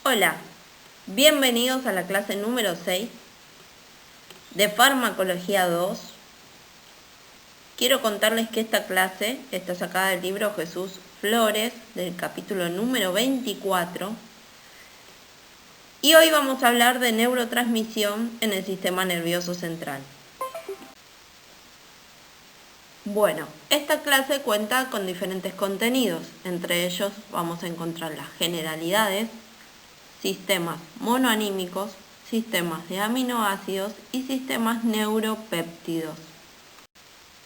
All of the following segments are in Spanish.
Hola, bienvenidos a la clase número 6 de Farmacología 2. Quiero contarles que esta clase está sacada del libro Jesús Flores, del capítulo número 24. Y hoy vamos a hablar de neurotransmisión en el sistema nervioso central. Bueno, esta clase cuenta con diferentes contenidos. Entre ellos vamos a encontrar las generalidades, sistemas monoanímicos, sistemas de aminoácidos y sistemas neuropéptidos.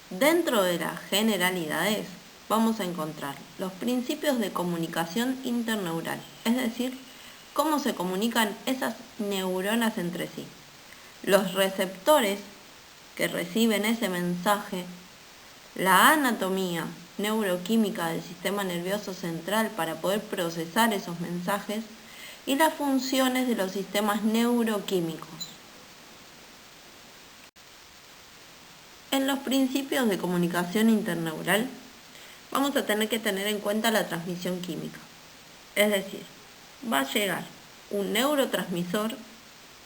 Dentro de las generalidades vamos a encontrar los principios de comunicación interneural, es decir, cómo se comunican esas neuronas entre sí, los receptores que reciben ese mensaje, la anatomía neuroquímica del sistema nervioso central para poder procesar esos mensajes y las funciones de los sistemas neuroquímicos. En los principios de comunicación interneural vamos a tener que tener en cuenta la transmisión química. Es decir, va a llegar un neurotransmisor,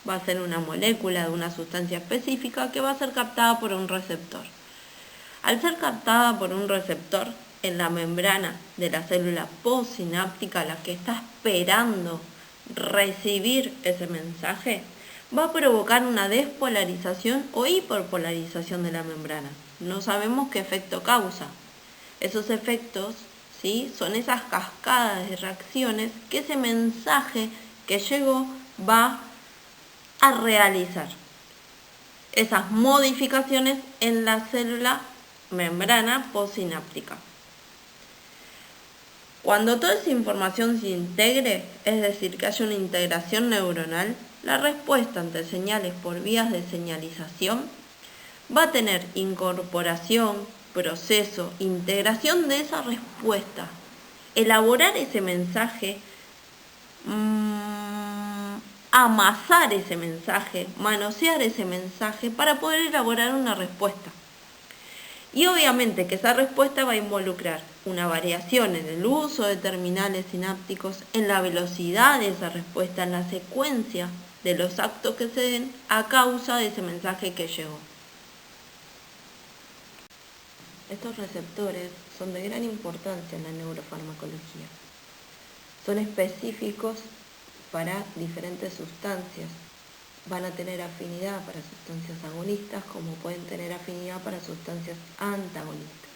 va a ser una molécula de una sustancia específica que va a ser captada por un receptor. Al ser captada por un receptor en la membrana de la célula postsináptica, la que está esperando recibir ese mensaje, va a provocar una despolarización o hiperpolarización de la membrana. No sabemos qué efecto causa. Esos efectos, ¿sí?, son esas cascadas de reacciones que ese mensaje que llegó va a realizar. Esas modificaciones en la célula membrana postsináptica. Cuando toda esa información se integre, es decir, que haya una integración neuronal, la respuesta ante señales por vías de señalización va a tener incorporación, proceso, integración de esa respuesta, elaborar ese mensaje, amasar ese mensaje, manosear ese mensaje para poder elaborar una respuesta. Y obviamente que esa respuesta va a involucrar una variación en el uso de terminales sinápticos, en la velocidad de esa respuesta, en la secuencia de los actos que se den a causa de ese mensaje que llegó. Estos receptores son de gran importancia en la neurofarmacología. Son específicos para diferentes sustancias. Van a tener afinidad para sustancias agonistas como pueden tener afinidad para sustancias antagonistas.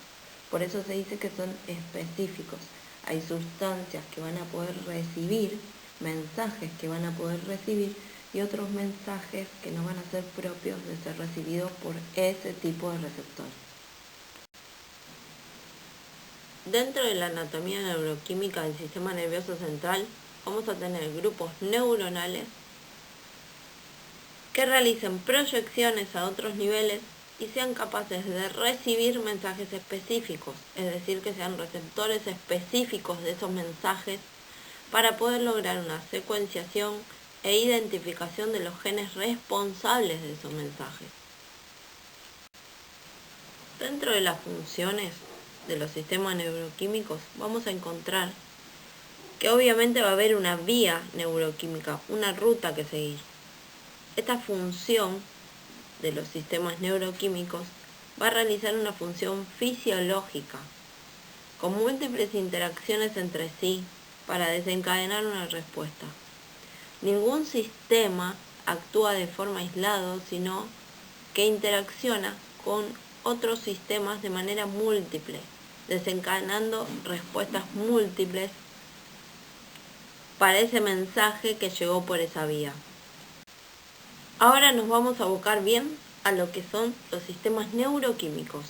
Por eso se dice que son específicos. Hay sustancias que van a poder recibir, mensajes que van a poder recibir y otros mensajes que no van a ser propios de ser recibidos por ese tipo de receptor. Dentro de la anatomía neuroquímica del sistema nervioso central vamos a tener grupos neuronales que realicen proyecciones a otros niveles y sean capaces de recibir mensajes específicos, es decir, que sean receptores específicos de esos mensajes para poder lograr una secuenciación e identificación de los genes responsables de esos mensajes. Dentro de las funciones de los sistemas neuroquímicos vamos a encontrar que obviamente va a haber una vía neuroquímica, una ruta que seguir. Esta función de los sistemas neuroquímicos va a realizar una función fisiológica, con múltiples interacciones entre sí para desencadenar una respuesta. Ningún sistema actúa de forma aislada, sino que interacciona con otros sistemas de manera múltiple, desencadenando respuestas múltiples para ese mensaje que llegó por esa vía. Ahora nos vamos a abocar bien a lo que son los sistemas neuroquímicos.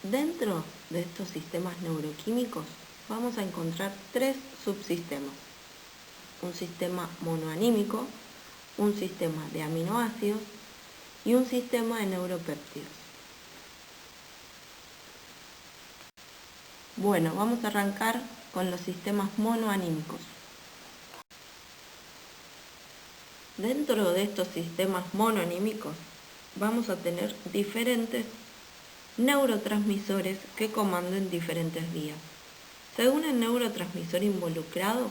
Dentro de estos sistemas neuroquímicos vamos a encontrar tres subsistemas. Un sistema monoanímico, un sistema de aminoácidos y un sistema de neuropéptidos. Bueno, vamos a arrancar con los sistemas monoanímicos. Dentro de estos sistemas monoanímicos vamos a tener diferentes neurotransmisores que comanden diferentes vías. Según el neurotransmisor involucrado,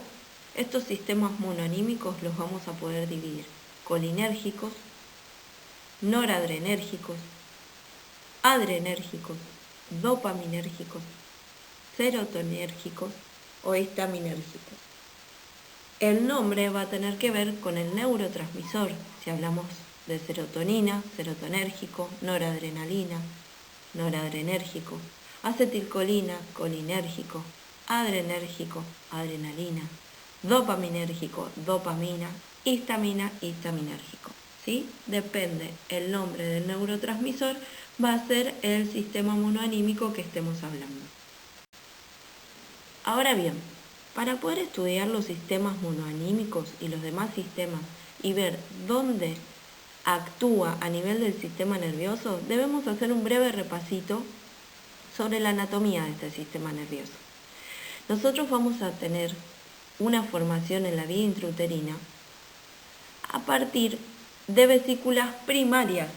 estos sistemas monoanímicos los vamos a poder dividir: colinérgicos, noradrenérgicos, adrenérgicos, dopaminérgicos, serotonérgicos o histaminérgicos. El nombre va a tener que ver con el neurotransmisor, si hablamos de serotonina, serotonérgico, noradrenalina, noradrenérgico, acetilcolina, colinérgico, adrenérgico, adrenalina, dopaminérgico, dopamina, histamina, histaminérgico. ¿Sí? Depende el nombre del neurotransmisor, va a ser el sistema monoanímico que estemos hablando. Ahora bien, para poder estudiar los sistemas monoanímicos y los demás sistemas y ver dónde actúa a nivel del sistema nervioso, debemos hacer un breve repasito sobre la anatomía de este sistema nervioso. Nosotros vamos a tener una formación en la vía intrauterina a partir de vesículas primarias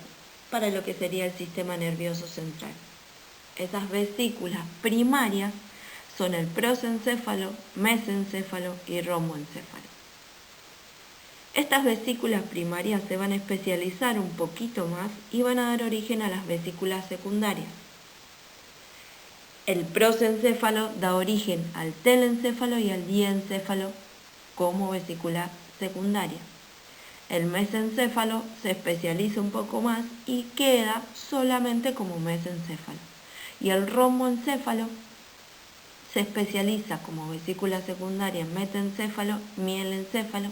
para lo que sería el sistema nervioso central. Esas vesículas primarias son el prosencéfalo, mesencéfalo y romboencéfalo. Estas vesículas primarias se van a especializar un poquito más y van a dar origen a las vesículas secundarias. El prosencéfalo da origen al telencéfalo y al diencéfalo como vesícula secundaria. El mesencéfalo se especializa un poco más y queda solamente como mesencéfalo. Y el romboencéfalo se especializa como vesícula secundaria en metencéfalo, mielencéfalo.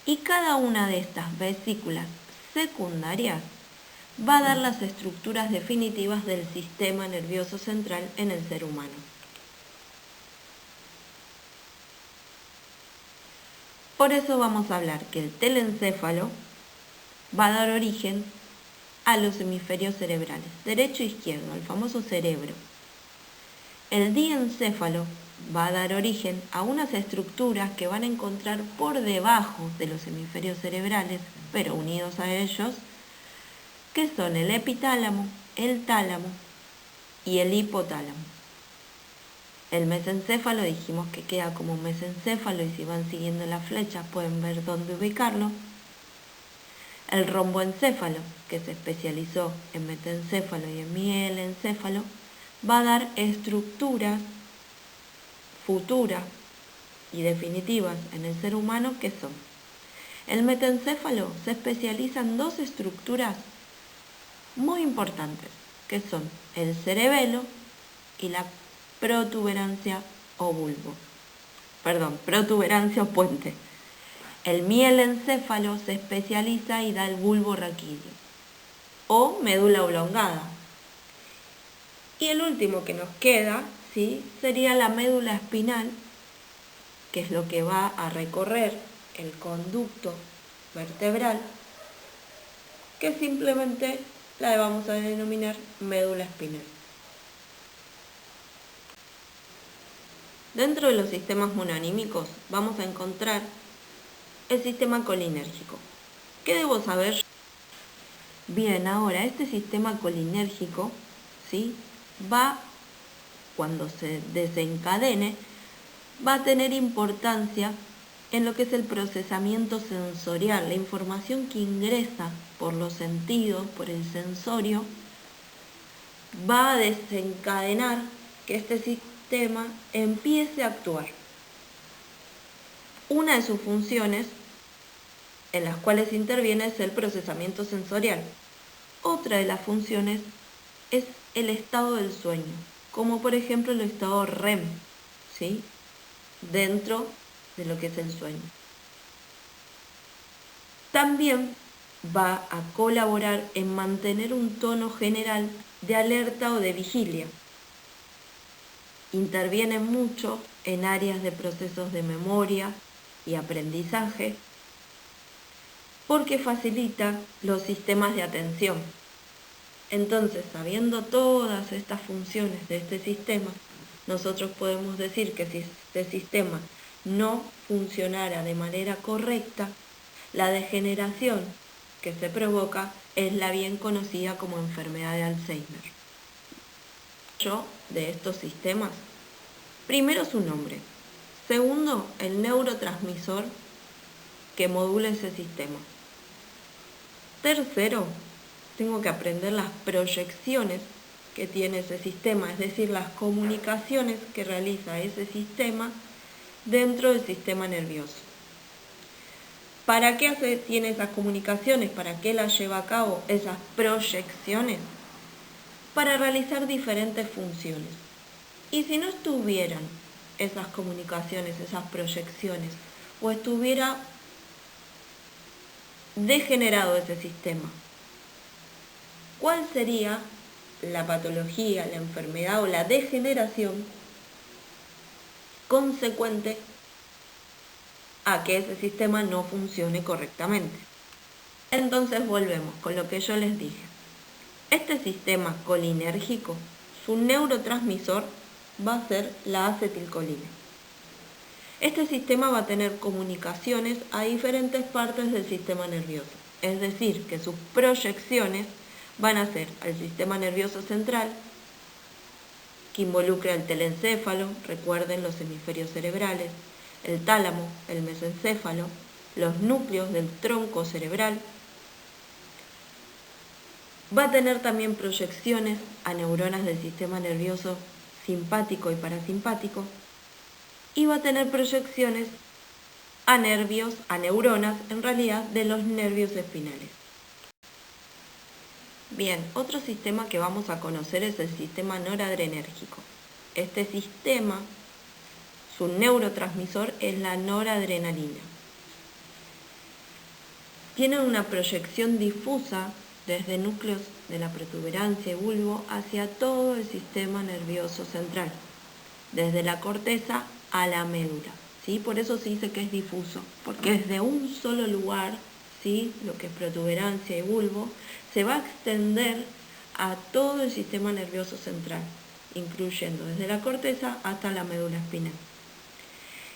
Y cada una de estas vesículas secundarias va a dar las estructuras definitivas del sistema nervioso central en el ser humano. Por eso vamos a hablar que el telencéfalo va a dar origen a los hemisferios cerebrales, derecho e izquierdo, al famoso cerebro. El diencéfalo va a dar origen a unas estructuras que van a encontrar por debajo de los hemisferios cerebrales, pero unidos a ellos, que son el epitálamo, el tálamo y el hipotálamo. El mesencéfalo dijimos que queda como mesencéfalo y si van siguiendo la flecha pueden ver dónde ubicarlo. El romboencéfalo, que se especializó en metencéfalo y en mielencéfalo, va a dar estructuras futuras y definitivas en el ser humano que son: el metencéfalo se especializa en dos estructuras muy importantes, que son el cerebelo y la protuberancia o bulbo. Protuberancia o puente. El mielencéfalo se especializa y da el bulbo raquídeo o médula oblongada. Y el último que nos queda, ¿sí?, sería la médula espinal, que es lo que va a recorrer el conducto vertebral, que simplemente la vamos a denominar médula espinal. Dentro de los sistemas monoanímicos vamos a encontrar el sistema colinérgico. ¿Qué debo saber? Bien, ahora este sistema colinérgico, ¿sí?, cuando se desencadene, va a tener importancia en lo que es el procesamiento sensorial, la información que ingresa por los sentidos, por el sensorio, va a desencadenar que este sistema empiece a actuar. Una de sus funciones en las cuales interviene es el procesamiento sensorial. Otra de las funciones es el estado del sueño, como por ejemplo el estado REM, ¿sí?, dentro de lo que es el sueño. También va a colaborar en mantener un tono general de alerta o de vigilia. Interviene mucho en áreas de procesos de memoria y aprendizaje, porque facilita los sistemas de atención. Entonces, sabiendo todas estas funciones de este sistema, nosotros podemos decir que si este sistema no funcionara de manera correcta, la degeneración que se provoca es la bien conocida como enfermedad de Alzheimer. De estos sistemas Primero su nombre. Segundo, el neurotransmisor que modula ese sistema. Tercero, tengo que aprender las proyecciones que tiene ese sistema, es decir, las comunicaciones que realiza ese sistema dentro del sistema nervioso. ¿Para qué tiene esas comunicaciones? ¿Para qué las lleva a cabo esas proyecciones? Para realizar diferentes funciones. Y si no estuvieran esas comunicaciones, esas proyecciones, o estuviera degenerado ese sistema, ¿cuál sería la patología, la enfermedad o la degeneración consecuente a que ese sistema no funcione correctamente? Entonces volvemos con lo que yo les dije. Este sistema colinérgico, su neurotransmisor va a ser la acetilcolina. Este sistema va a tener comunicaciones a diferentes partes del sistema nervioso, es decir, que sus proyecciones van a ser al sistema nervioso central, que involucra el telencéfalo, recuerden los hemisferios cerebrales, el tálamo, el mesencéfalo, los núcleos del tronco cerebral. Va a tener también proyecciones a neuronas del sistema nervioso simpático y parasimpático, y va a tener proyecciones a nervios, a neuronas, en realidad, de los nervios espinales. Bien, otro sistema que vamos a conocer es el sistema noradrenérgico. Este sistema, su neurotransmisor es la noradrenalina. Tiene una proyección difusa desde núcleos de la protuberancia y bulbo hacia todo el sistema nervioso central, desde la corteza a la médula, ¿sí? Por eso se dice que es difuso, porque es de un solo lugar, ¿sí? Lo que es protuberancia y bulbo, se va a extender a todo el sistema nervioso central, incluyendo desde la corteza hasta la médula espinal.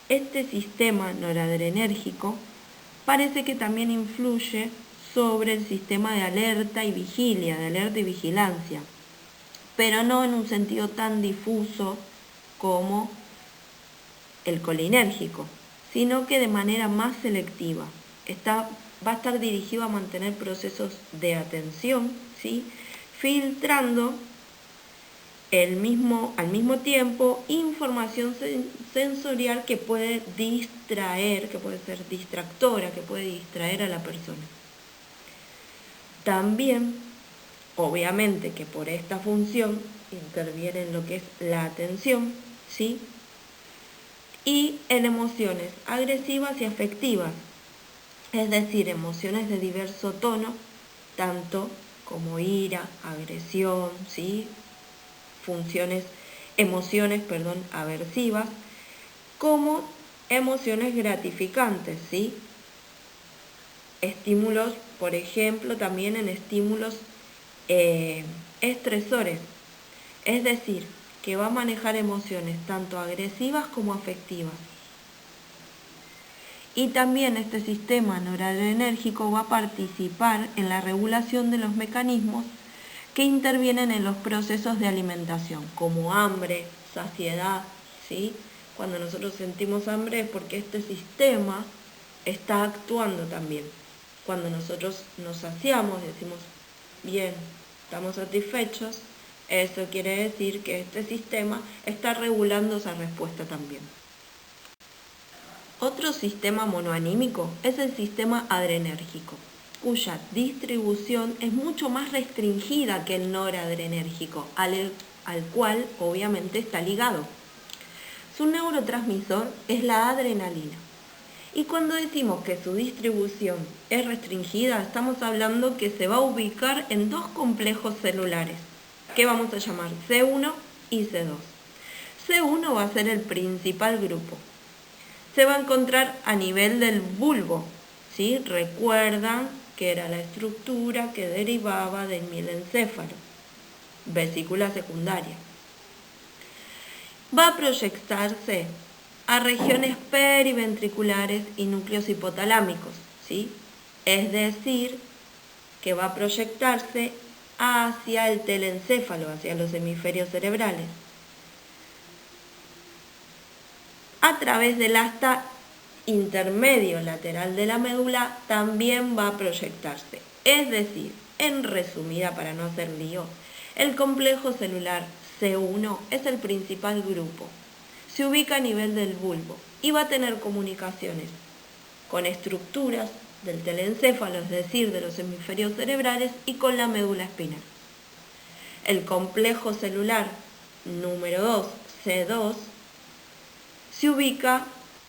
Este sistema noradrenérgico parece que también influye sobre el sistema de alerta y vigilia, de alerta y vigilancia, pero no en un sentido tan difuso como el colinérgico, sino que de manera más selectiva. Va a estar dirigido a mantener procesos de atención, ¿sí? Filtrando al mismo tiempo información sensorial que puede distraer, que puede ser distractora, que puede distraer a la persona. También, obviamente que por esta función interviene en lo que es la atención, ¿sí? Y en emociones agresivas y afectivas, es decir, emociones de diverso tono, tanto como ira, agresión, ¿sí? Emociones aversivas, como emociones gratificantes, ¿sí? Estímulos, por ejemplo, también en estímulos estresores, es decir, que va a manejar emociones tanto agresivas como afectivas. Y también este sistema noradrenérgico va a participar en la regulación de los mecanismos que intervienen en los procesos de alimentación, como hambre, saciedad, ¿sí? Cuando nosotros sentimos hambre es porque este sistema está actuando también. Cuando nosotros nos saciamos y decimos, bien, estamos satisfechos, eso quiere decir que este sistema está regulando esa respuesta también. Otro sistema monoanímico es el sistema adrenérgico, cuya distribución es mucho más restringida que el noradrenérgico, al cual obviamente está ligado. Su neurotransmisor es la adrenalina. Y cuando decimos que su distribución es restringida, estamos hablando que se va a ubicar en dos complejos celulares, que vamos a llamar C1 y C2. C1 va a ser el principal grupo. Se va a encontrar a nivel del bulbo, ¿sí? Recuerdan que era la estructura que derivaba del mielencéfalo, vesícula secundaria. Va a proyectarse a regiones periventriculares y núcleos hipotalámicos, ¿sí? Es decir, que va a proyectarse hacia el telencéfalo, hacia los hemisferios cerebrales. a través del asta intermedio lateral de la médula también va a proyectarse. Es decir, en resumida, para no hacer lío, el complejo celular C1 es el principal grupo. Se ubica a nivel del bulbo y va a tener comunicaciones con estructuras del telencéfalo, es decir, de los hemisferios cerebrales, y con la médula espinal. El complejo celular número 2, C2, se ubica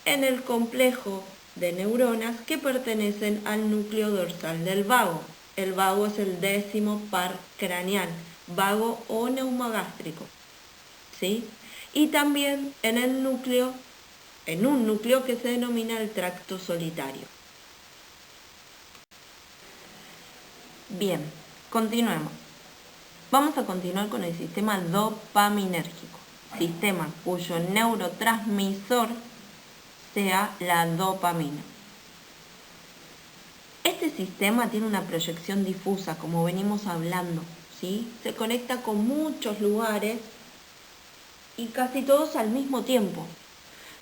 en el complejo de neuronas que pertenecen al núcleo dorsal del vago. El vago es el 10º par craneal, vago o neumogástrico, ¿sí? Y también en un núcleo que se denomina el tracto solitario. Bien, continuemos. Vamos a continuar con el sistema dopaminérgico, sistema cuyo neurotransmisor sea la dopamina. Este sistema tiene una proyección difusa, como venimos hablando, ¿sí? Se conecta con muchos lugares y casi todos al mismo tiempo.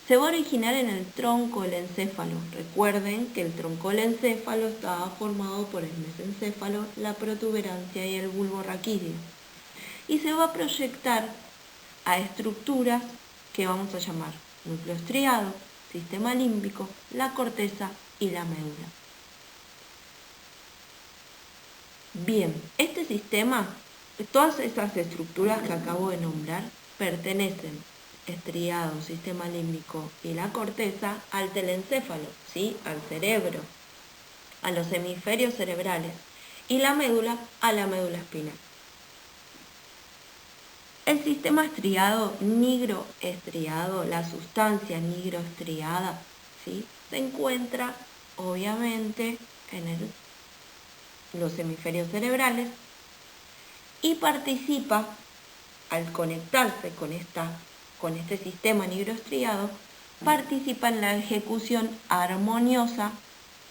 Se va a originar en el tronco del encéfalo. Recuerden que el tronco del encéfalo estaba formado por el mesencéfalo, la protuberancia y el bulbo raquídeo. Y se va a proyectar a estructuras que vamos a llamar núcleo estriado, sistema límbico, la corteza y la médula. Bien, este sistema, todas esas estructuras que acabo de nombrar, pertenecen, estriado, sistema límbico y la corteza, al telencéfalo, ¿sí? Al cerebro, a los hemisferios cerebrales, y la médula a la médula espinal. El sistema estriado, nigroestriado, la sustancia nigroestriada, ¿sí? Se encuentra obviamente en los hemisferios cerebrales y participa, al conectarse con este sistema nigroestriado, participa en la ejecución armoniosa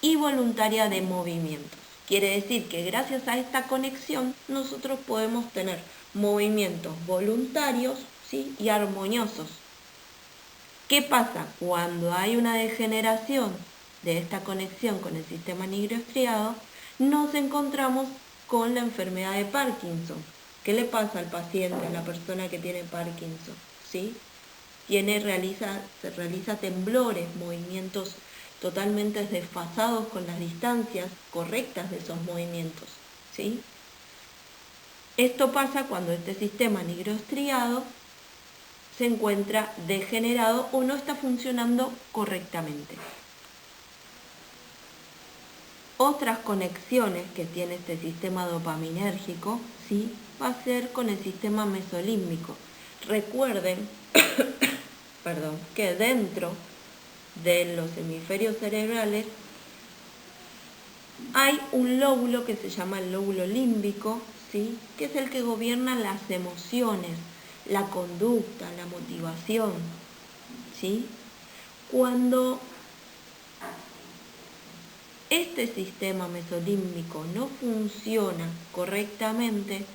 y voluntaria de movimientos. Quiere decir que gracias a esta conexión nosotros podemos tener movimientos voluntarios, ¿sí? Y armoniosos. ¿Qué pasa? Cuando hay una degeneración de esta conexión con el sistema nigroestriado, nos encontramos con la enfermedad de Parkinson. ¿Qué le pasa al paciente, a la persona que tiene Parkinson? ¿Sí? Se realiza temblores, movimientos totalmente desfasados con las distancias correctas de esos movimientos, ¿sí? Esto pasa cuando este sistema nigroestriado se encuentra degenerado o no está funcionando correctamente. Otras conexiones que tiene este sistema dopaminérgico, ¿sí? Va a ser con el sistema mesolímbico. Recuerden que dentro de los hemisferios cerebrales hay un lóbulo que se llama el lóbulo límbico, ¿sí? Que es el que gobierna las emociones, la conducta, la motivación, ¿sí? Cuando este sistema mesolímbico no funciona correctamente,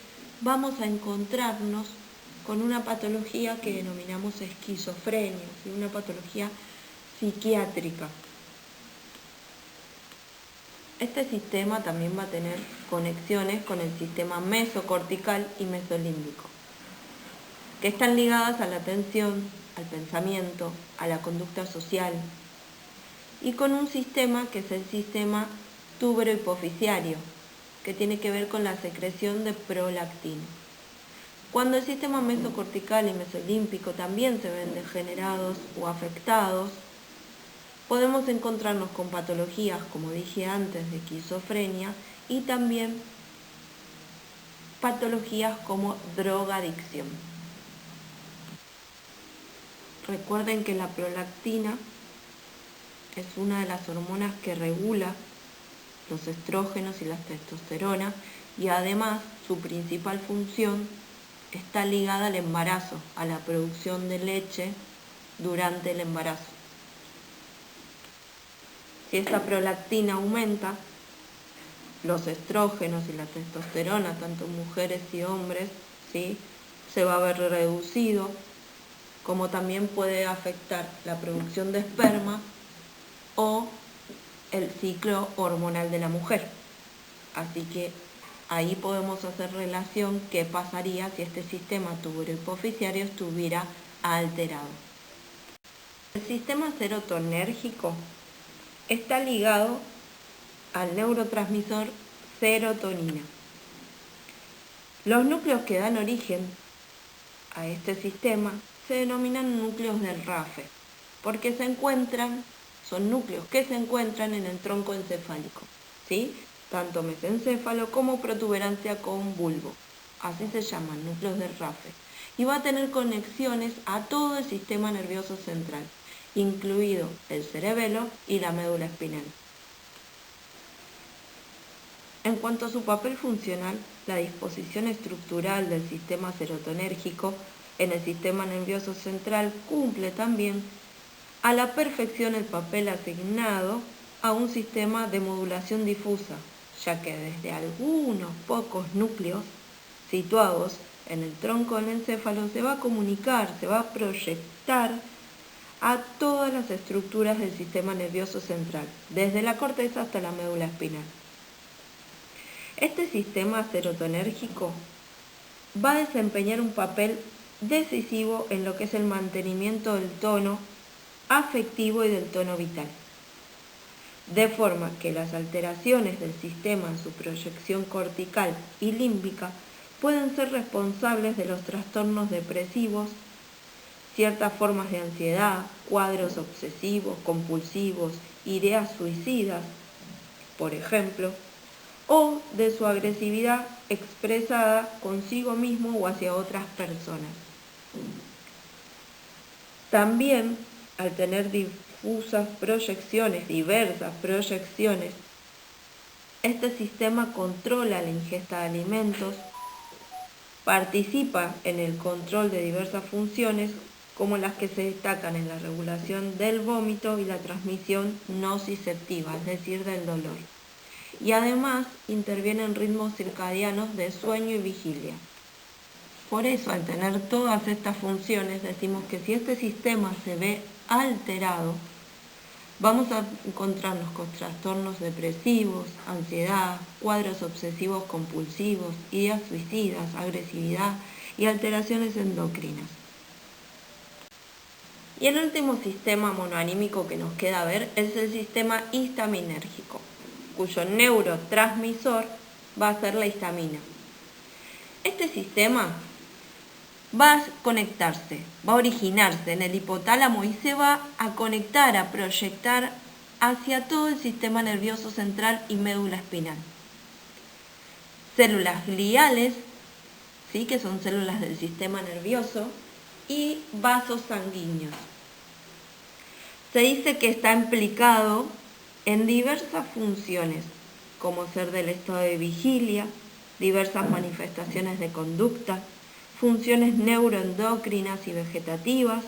vamos a encontrarnos con una patología que denominamos esquizofrenia, ¿sí? Una patología psiquiátrica. Este sistema también va a tener conexiones con el sistema mesocortical y mesolímbico, que están ligadas a la atención, al pensamiento, a la conducta social, y con un sistema que es el sistema tubero-hipofisiario, que tiene que ver con la secreción de prolactina. Cuando el sistema mesocortical y mesolímbico también se ven degenerados o afectados, podemos encontrarnos con patologías, como dije antes, de esquizofrenia y también patologías como drogadicción. Recuerden que la prolactina es una de las hormonas que regula los estrógenos y la testosterona y además su principal función está ligada al embarazo, a la producción de leche durante el embarazo. Si esta prolactina aumenta, los estrógenos y la testosterona, tanto en mujeres y hombres, ¿sí? Se va a ver reducido, como también puede afectar la producción de esperma o el ciclo hormonal de la mujer. Así que ahí podemos hacer relación qué pasaría si este sistema tuberohipoficiario estuviera alterado. El sistema serotonérgico está ligado al neurotransmisor serotonina. Los núcleos que dan origen a este sistema se denominan núcleos del RAFE, porque son núcleos que se encuentran en el tronco encefálico, ¿sí? Tanto mesencéfalo como protuberancia con bulbo. Así se llaman, núcleos del RAFE. Y va a tener conexiones a todo el sistema nervioso central, incluido el cerebelo y la médula espinal. En cuanto a su papel funcional, la disposición estructural del sistema serotonérgico en el sistema nervioso central cumple también a la perfección el papel asignado a un sistema de modulación difusa, ya que desde algunos pocos núcleos situados en el tronco del encéfalo se va a comunicar, se va a proyectar a todas las estructuras del sistema nervioso central, desde la corteza hasta la médula espinal. Este sistema serotonérgico va a desempeñar un papel decisivo en lo que es el mantenimiento del tono afectivo y del tono vital, de forma que las alteraciones del sistema en su proyección cortical y límbica pueden ser responsables de los trastornos depresivos, ciertas formas de ansiedad, cuadros obsesivos, compulsivos, ideas suicidas, por ejemplo, o de su agresividad expresada consigo mismo o hacia otras personas. También, al tener diversas proyecciones, este sistema controla la ingesta de alimentos, participa en el control de diversas funciones como las que se destacan en la regulación del vómito y la transmisión nociceptiva, es decir, del dolor. Y además interviene en ritmos circadianos de sueño y vigilia. Por eso, al tener todas estas funciones, decimos que si este sistema se ve alterado, vamos a encontrarnos con trastornos depresivos, ansiedad, cuadros obsesivos compulsivos, ideas suicidas, agresividad y alteraciones endocrinas. Y el último sistema monoanímico que nos queda ver es el sistema histaminérgico, cuyo neurotransmisor va a ser la histamina. Este sistema va a conectarse, va a originarse en el hipotálamo y se va a conectar, a proyectar hacia todo el sistema nervioso central y médula espinal. Células gliales, ¿sí? Que son células del sistema nervioso, y vasos sanguíneos. Se dice que está implicado en diversas funciones, como ser del estado de vigilia, diversas manifestaciones de conducta, funciones neuroendocrinas y vegetativas,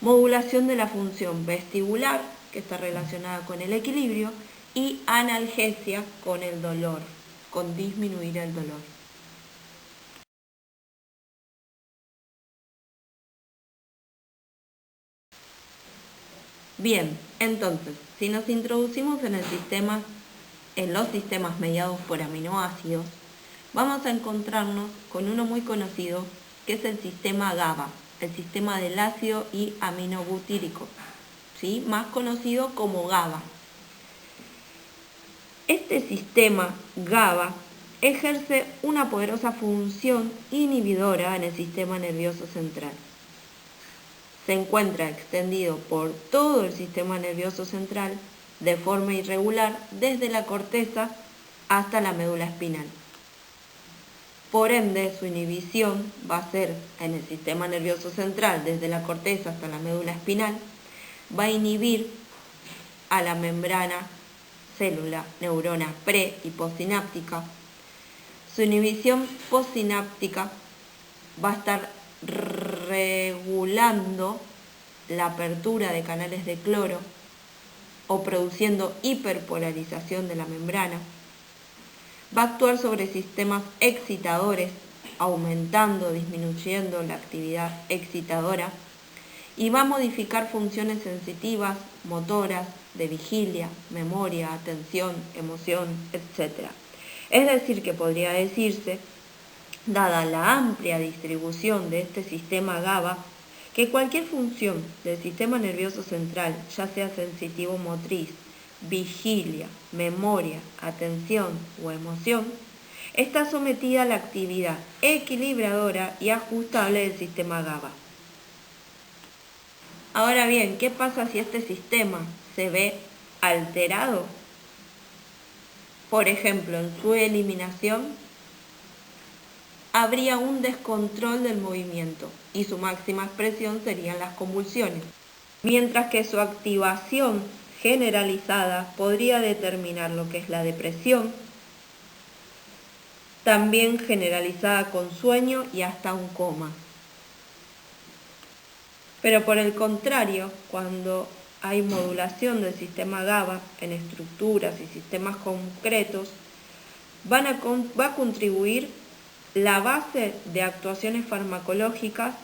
modulación de la función vestibular, que está relacionada con el equilibrio, y analgesia con el dolor, con disminuir el dolor. Bien, entonces, si nos introducimos en los sistemas mediados por aminoácidos, vamos a encontrarnos con uno muy conocido, que es el sistema GABA, el sistema del ácido y aminobutírico, ¿sí? Más conocido como GABA. Este sistema GABA ejerce una poderosa función inhibidora en el sistema nervioso central. Se encuentra extendido por todo el sistema nervioso central de forma irregular desde la corteza hasta la médula espinal. Por ende, su inhibición va a ser en el sistema nervioso central desde la corteza hasta la médula espinal, va a inhibir a la membrana célula, neurona pre y postsináptica. Su inhibición postsináptica va a estar regulando la apertura de canales de cloro o produciendo hiperpolarización de la membrana. Va a actuar sobre sistemas excitadores, aumentando o disminuyendo la actividad excitadora, y va a modificar funciones sensitivas, motoras, de vigilia, memoria, atención, emoción, etc. Es decir, que podría decirse, dada la amplia distribución de este sistema GABA, que cualquier función del sistema nervioso central, ya sea sensitivo motriz, vigilia, memoria, atención o emoción, está sometida a la actividad equilibradora y ajustable del sistema GABA. Ahora bien, ¿qué pasa si este sistema se ve alterado? Por ejemplo, en su eliminación, habría un descontrol del movimiento y su máxima expresión serían las convulsiones, mientras que su activación generalizada podría determinar lo que es la depresión, también generalizada con sueño y hasta un coma. Pero por el contrario, cuando hay modulación del sistema GABA en estructuras y sistemas concretos, va a contribuir la base de actuaciones farmacológicas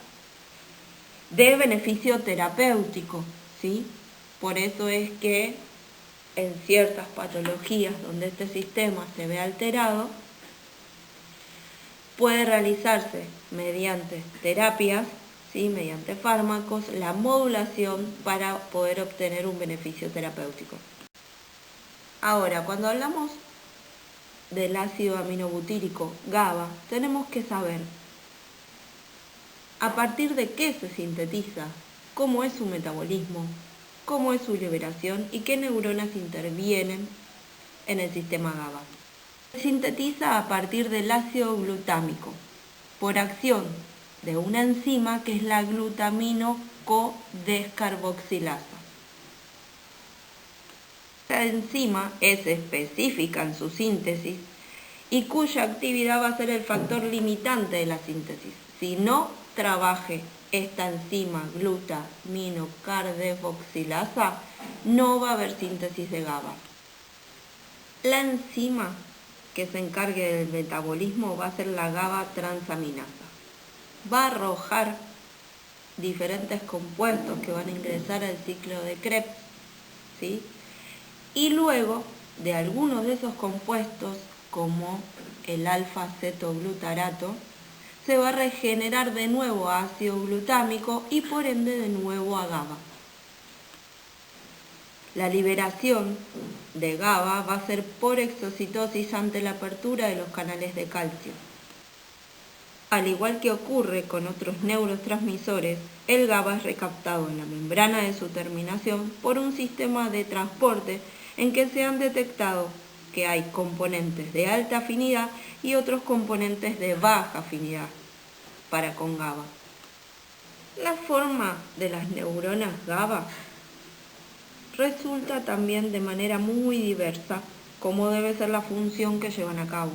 de beneficio terapéutico, ¿sí? Por eso es que en ciertas patologías donde este sistema se ve alterado, puede realizarse mediante terapias, ¿sí? Mediante fármacos, la modulación para poder obtener un beneficio terapéutico. Ahora, cuando hablamos del ácido aminobutírico GABA, tenemos que saber a partir de qué se sintetiza, cómo es su metabolismo, cómo es su liberación y qué neuronas intervienen en el sistema GABA. Se sintetiza a partir del ácido glutámico, por acción de una enzima que es la glutamino codescarboxilasa. Esta enzima es específica en su síntesis y cuya actividad va a ser el factor limitante de la síntesis. Si no trabaje esta enzima glutamino carboxilasa, no va a haber síntesis de GABA. La enzima que se encargue del metabolismo va a ser la GABA transaminasa. Va a arrojar diferentes compuestos que van a ingresar al ciclo de Krebs, ¿sí? Y luego de algunos de esos compuestos, como el alfa-cetoglutarato, se va a regenerar de nuevo a ácido glutámico y por ende de nuevo a GABA. La liberación de GABA va a ser por exocitosis ante la apertura de los canales de calcio. Al igual que ocurre con otros neurotransmisores, el GABA es recaptado en la membrana de su terminación por un sistema de transporte en que se han detectado que hay componentes de alta afinidad y otros componentes de baja afinidad para con GABA. La forma de las neuronas GABA resulta también de manera muy diversa cómo debe ser la función que llevan a cabo.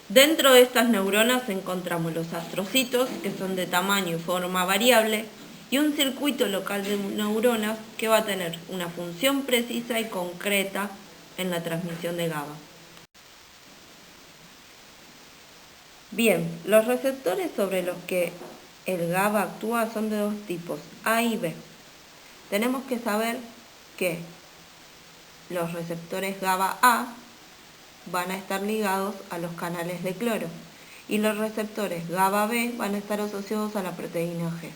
Dentro de estas neuronas encontramos los astrocitos, que son de tamaño y forma variable, y un circuito local de neuronas que va a tener una función precisa y concreta en la transmisión de GABA. Bien, los receptores sobre los que el GABA actúa son de dos tipos, A y B. Tenemos que saber que los receptores GABA A van a estar ligados a los canales de cloro y los receptores GABA B van a estar asociados a la proteína G.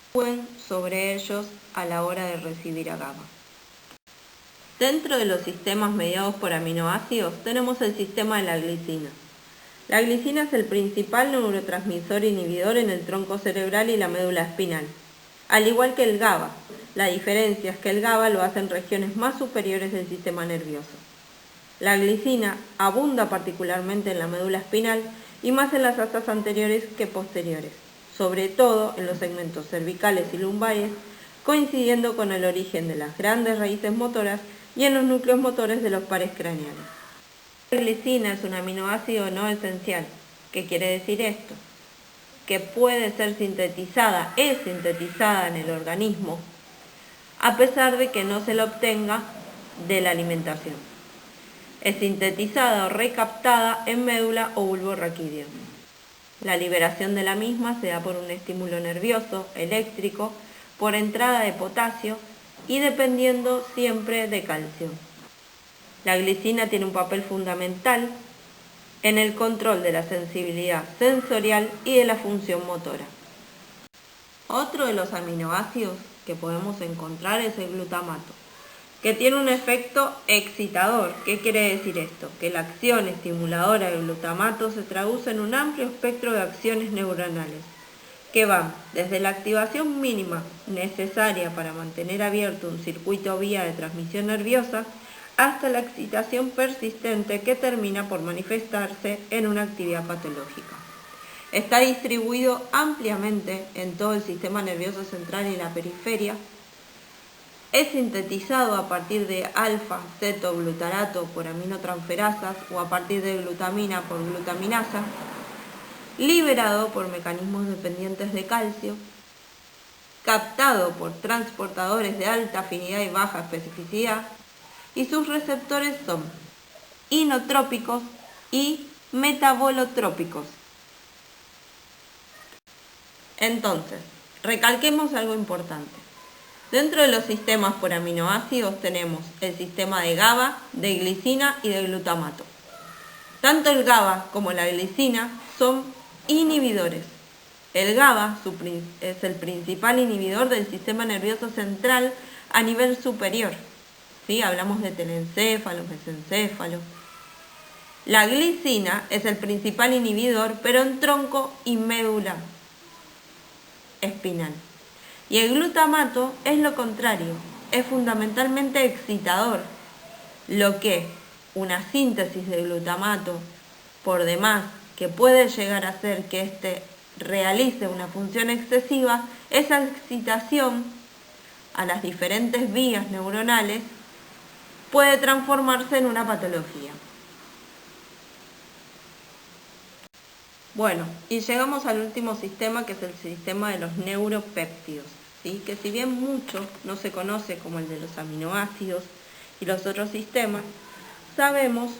Actúen sobre ellos a la hora de recibir a GABA. Dentro de los sistemas mediados por aminoácidos tenemos el sistema de la glicina. La glicina es el principal neurotransmisor inhibidor en el tronco cerebral y la médula espinal, al igual que el GABA. La diferencia es que el GABA lo hace en regiones más superiores del sistema nervioso. La glicina abunda particularmente en la médula espinal y más en las astas anteriores que posteriores, sobre todo en los segmentos cervicales y lumbares, coincidiendo con el origen de las grandes raíces motoras y en los núcleos motores de los pares craneales. La glicina es un aminoácido no esencial. ¿Qué quiere decir esto? Que puede ser es sintetizada en el organismo, a pesar de que no se la obtenga de la alimentación. Es sintetizada o recaptada en médula o bulbo raquídeo. La liberación de la misma se da por un estímulo nervioso, eléctrico, por entrada de potasio y dependiendo siempre de calcio. La glicina tiene un papel fundamental en el control de la sensibilidad sensorial y de la función motora. Otro de los aminoácidos que podemos encontrar es el glutamato, que tiene un efecto excitador. ¿Qué quiere decir esto? Que la acción estimuladora del glutamato se traduce en un amplio espectro de acciones neuronales, que van desde la activación mínima necesaria para mantener abierto un circuito vía de transmisión nerviosa hasta la excitación persistente que termina por manifestarse en una actividad patológica. Está distribuido ampliamente en todo el sistema nervioso central y la periferia. Es sintetizado a partir de alfa-cetoglutarato por aminotransferasas o a partir de glutamina por glutaminasa, liberado por mecanismos dependientes de calcio, captado por transportadores de alta afinidad y baja especificidad, y sus receptores son inotrópicos y metabolotrópicos. Entonces, recalquemos algo importante. Dentro de los sistemas por aminoácidos tenemos el sistema de GABA, de glicina y de glutamato. Tanto el GABA como la glicina son inhibidores. El GABA es el principal inhibidor del sistema nervioso central a nivel superior. ¿Sí? Hablamos de telencéfalo, mesencéfalo. La glicina es el principal inhibidor, pero en tronco y médula espinal. Y el glutamato es lo contrario, es fundamentalmente excitador, lo que una síntesis de glutamato por demás que puede llegar a hacer que éste realice una función excesiva, esa excitación a las diferentes vías neuronales puede transformarse en una patología. Bueno, y llegamos al último sistema, que es el sistema de los neuropéptidos, ¿sí? Que si bien mucho no se conoce como el de los aminoácidos y los otros sistemas, sabemos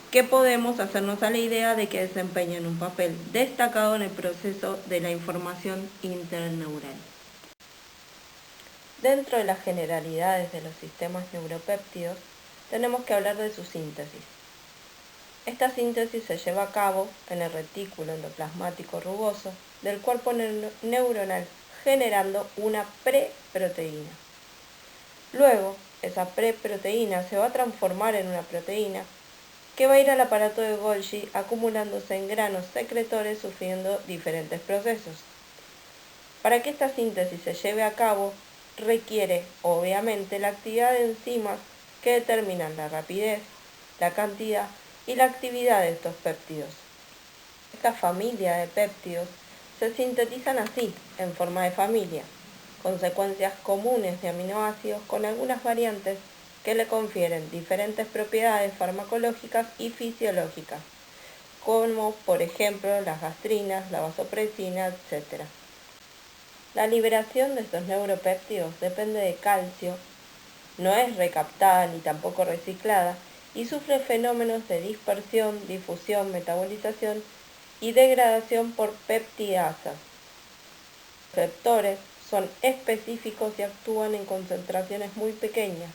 que podemos hacernos a la idea de que desempeñan un papel destacado en el proceso de la información interneural. Dentro de las generalidades de los sistemas neuropéptidos, tenemos que hablar de su síntesis. Esta síntesis se lleva a cabo en el retículo endoplasmático rugoso del cuerpo neuronal, generando una preproteína. Luego, esa preproteína se va a transformar en una proteína que va a ir al aparato de Golgi acumulándose en granos secretores sufriendo diferentes procesos. Para que esta síntesis se lleve a cabo, requiere, obviamente, la actividad de enzimas que determinan la rapidez, la cantidad y la actividad de estos péptidos. Esta familia de péptidos se sintetizan así, en forma de familia, con secuencias comunes de aminoácidos con algunas variantes que le confieren diferentes propiedades farmacológicas y fisiológicas, como por ejemplo las gastrinas, la vasopresina, etc. La liberación de estos neuropéptidos depende de calcio, no es recaptada ni tampoco reciclada y sufre fenómenos de dispersión, difusión, metabolización y degradación por peptidasas. Los receptores son específicos y actúan en concentraciones muy pequeñas.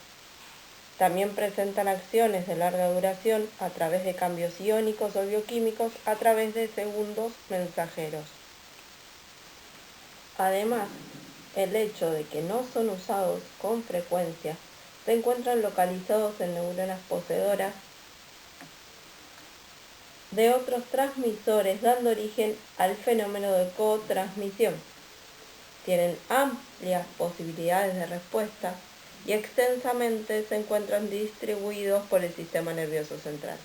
También presentan acciones de larga duración a través de cambios iónicos o bioquímicos a través de segundos mensajeros. Además, el hecho de que no son usados con frecuencia se encuentran localizados en neuronas poseedoras de otros transmisores, dando origen al fenómeno de cotransmisión. Tienen amplias posibilidades de respuesta y extensamente se encuentran distribuidos por el sistema nervioso central.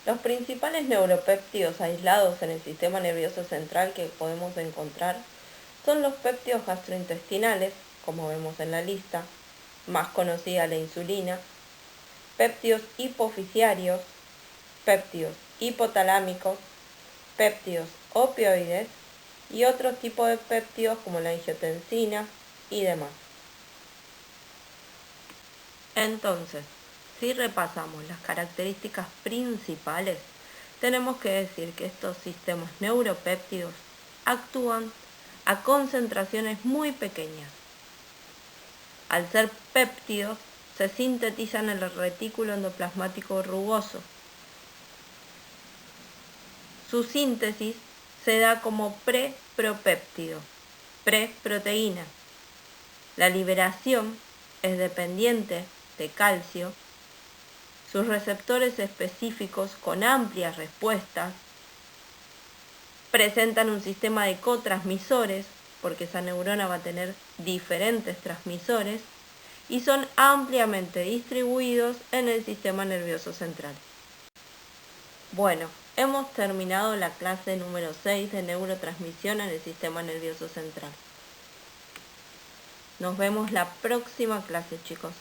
Los principales neuropéptidos aislados en el sistema nervioso central que podemos encontrar son los péptidos gastrointestinales, como vemos en la lista, más conocida la insulina, péptidos hipofisiarios, péptidos hipotalámicos, péptidos opioides y otros tipos de péptidos como la angiotensina y demás. Entonces, si repasamos las características principales, tenemos que decir que estos sistemas neuropéptidos actúan a concentraciones muy pequeñas. Al ser péptidos, se sintetizan en el retículo endoplasmático rugoso. Su síntesis se da como prepropéptido, preproteína. La liberación es dependiente de calcio. Sus receptores específicos con amplias respuestas presentan un sistema de cotransmisores, porque esa neurona va a tener diferentes transmisores, y son ampliamente distribuidos en el sistema nervioso central. Bueno, hemos terminado la clase número 6 de neurotransmisión en el sistema nervioso central. Nos vemos la próxima clase, chicos.